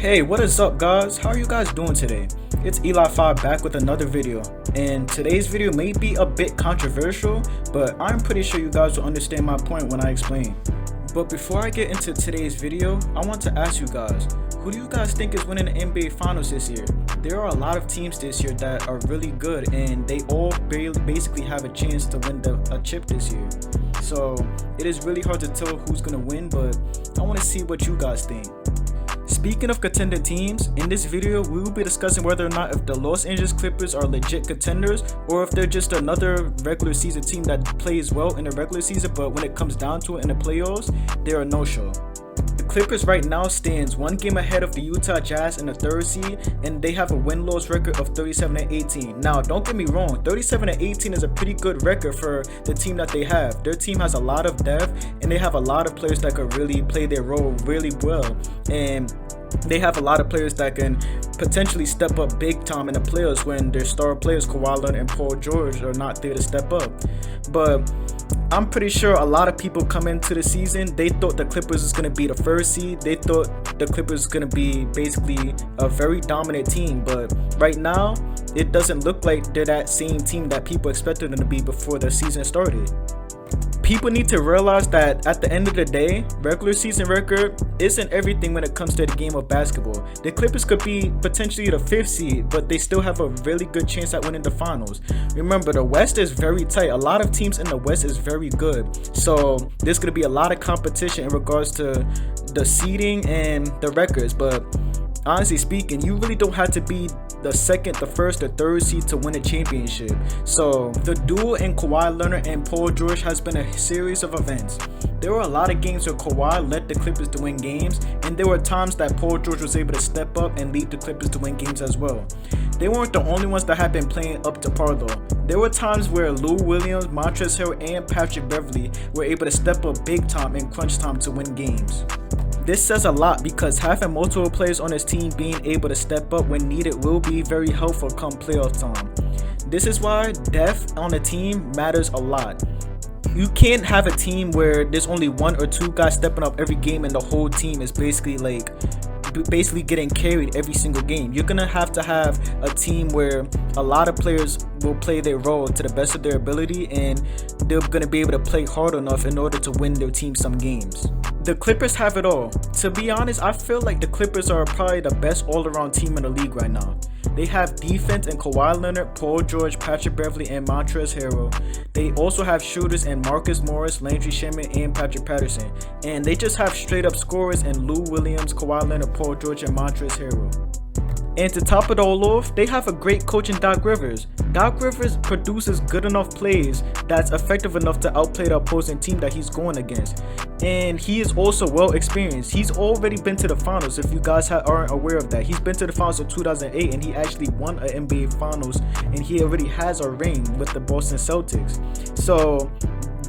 Hey, what is up guys? How are you guys doing today? It's Eli5 back with another video, and today's video may be a bit controversial, but I'm pretty sure you guys will understand my point when I explain. But before I get into today's video, I want to ask you guys, who do you guys think is winning the NBA Finals this year? There are a lot of teams this year that are really good, and they all basically have a chance to win a chip this year. So it is really hard to tell who's gonna win, but I want to see what you guys think. Speaking of contender teams, in this video we will be discussing whether or not if the Los Angeles Clippers are legit contenders or if they're just another regular season team that plays well in the regular season, but when it comes down to it in the playoffs, they're a no-show. The Clippers right now stands one game ahead of the Utah Jazz in the 3rd seed, and they have a win-loss record of 37-18. Now, don't get me wrong, 37-18 is a pretty good record for the team that they have. Their team has a lot of depth, and they have a lot of players that could really play their role really well. And they have a lot of players that can potentially step up big time in the playoffs when their star players Kawhi Leonard and Paul George are not there to step up. But I'm pretty sure a lot of people come into the season, they thought the Clippers was going to be the 1st seed. They thought the Clippers was going to be basically a very dominant team. But right now, it doesn't look like they're that same team that people expected them to be before the season started. People need to realize that at the end of the day, regular season record isn't everything when it comes to the game of basketball. The Clippers could be potentially the 5th seed, but they still have a really good chance at winning the finals. Remember, the West is very tight. A lot of teams in the West is very good. So there's going to be a lot of competition in regards to the seeding and the records. But honestly speaking, you really don't have to be the 2nd, the 1st, the 3rd seed to win a championship. So the duel in Kawhi Leonard and Paul George has been a series of events. There were a lot of games where Kawhi led the Clippers to win games, and there were times that Paul George was able to step up and lead the Clippers to win games as well. They weren't the only ones that had been playing up to par though. There were times where Lou Williams, Montrezl Harrell, and Patrick Beverley were able to step up big time in crunch time to win games. This says a lot because having multiple players on his team being able to step up when needed will be very helpful come playoff time. This is why depth on a team matters a lot. You can't have a team where there's only 1 or 2 guys stepping up every game and the whole team is basically getting carried every single game. You're gonna have to have a team where a lot of players will play their role to the best of their ability, and they're gonna be able to play hard enough in order to win their team some games. The Clippers have it all. To be honest, I feel like the Clippers are probably the best all-around team in the league right now. They have defense in Kawhi Leonard, Paul George, Patrick Beverley, and Montrezl Harrell. They also have shooters in Marcus Morris, Landry Shamet, and Patrick Patterson. And they just have straight-up scorers in Lou Williams, Kawhi Leonard, Paul George, and Montrezl Harrell. And to top it all off, they have a great coach in Doc Rivers. Doc Rivers produces good enough plays that's effective enough to outplay the opposing team that he's going against. And he is also well experienced. He's already been to the finals, if you guys aren't aware of that. He's been to the finals in 2008 and he actually won an NBA finals, and he already has a ring with the Boston Celtics. So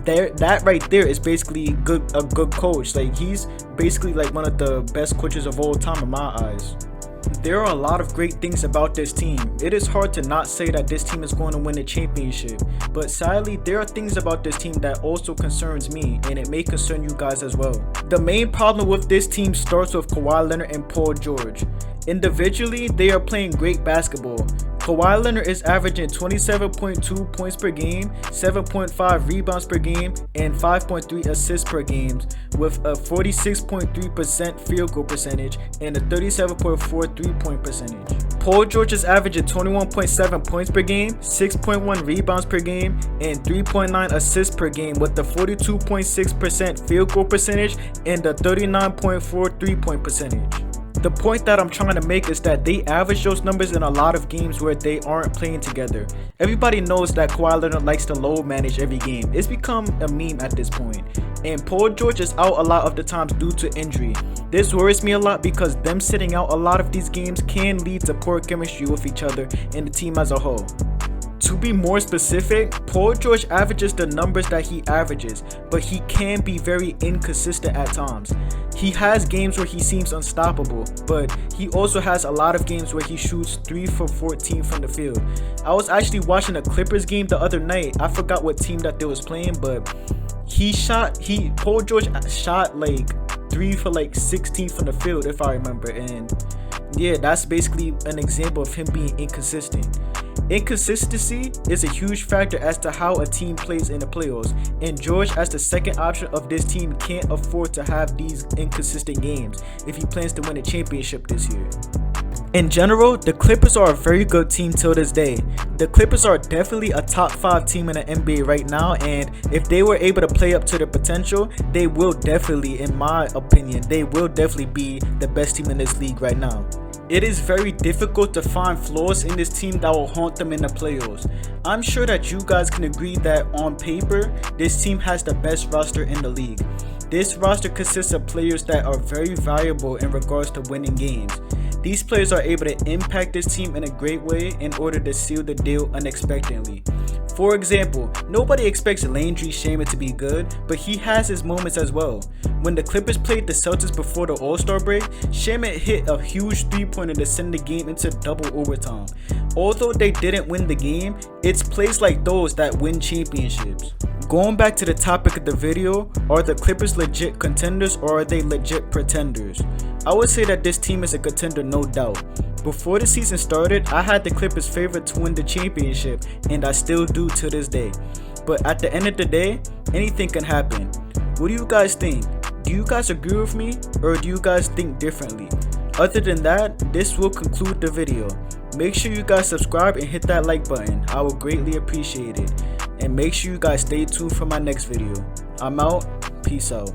that right there is basically a good coach. Like, he's basically like one of the best coaches of all time in my eyes. There are a lot of great things about this team. It is hard to not say that this team is going to win the championship, but sadly there are things about this team that also concerns me, and it may concern you guys as well. The main problem with this team starts with Kawhi Leonard and Paul George. Individually, they are playing great basketball. Kawhi Leonard is averaging 27.2 points per game, 7.5 rebounds per game, and 5.3 assists per game, with a 46.3% field goal percentage and a 37.4 3-point percentage. Paul George is averaging 21.7 points per game, 6.1 rebounds per game, and 3.9 assists per game, with a 42.6% field goal percentage and a 39.4 3-point percentage. The point that I'm trying to make is that they average those numbers in a lot of games where they aren't playing together. Everybody knows that Kawhi Leonard likes to load manage every game. It's become a meme at this point. And Paul George is out a lot of the times due to injury. This worries me a lot because them sitting out a lot of these games can lead to poor chemistry with each other and the team as a whole. To be more specific, Paul George averages the numbers that he averages, but he can be very inconsistent at times. He has games where he seems unstoppable, but he also has a lot of games where he shoots 3 for 14 from the field. I was actually watching a Clippers game the other night. I forgot what team that they was playing, but Paul George shot like 3 for like 16 from the field, if I remember, and Yeah, that's basically an example of him being inconsistent. Inconsistency is a huge factor as to how a team plays in the playoffs, and George, as the second option of this team, can't afford to have these inconsistent games if he plans to win a championship this year. In general, the Clippers are a very good team till this day. The Clippers are definitely a top 5 team in the NBA right now, and if they were able to play up to their potential, they will definitely, in my opinion, they will definitely be the best team in this league right now. It is very difficult to find flaws in this team that will haunt them in the playoffs. I'm sure that you guys can agree that on paper, this team has the best roster in the league. This roster consists of players that are very valuable in regards to winning games. These players are able to impact this team in a great way in order to seal the deal unexpectedly. For example, nobody expects Landry Shamet to be good, but he has his moments as well. When the Clippers played the Celtics before the All-Star break, Shamet hit a huge three-pointer to send the game into double overtime. Although they didn't win the game, it's plays like those that win championships. Going back to the topic of the video, are the Clippers legit contenders or are they legit pretenders? I would say that this team is a contender, no doubt. Before the season started, I had the Clippers favored to win the championship, and I still do to this day. But at the end of the day, anything can happen. What do you guys think? Do you guys agree with me, or do you guys think differently? Other than that, this will conclude the video. Make sure you guys subscribe and hit that like button. I would greatly appreciate it. And make sure you guys stay tuned for my next video. I'm out. Peace out.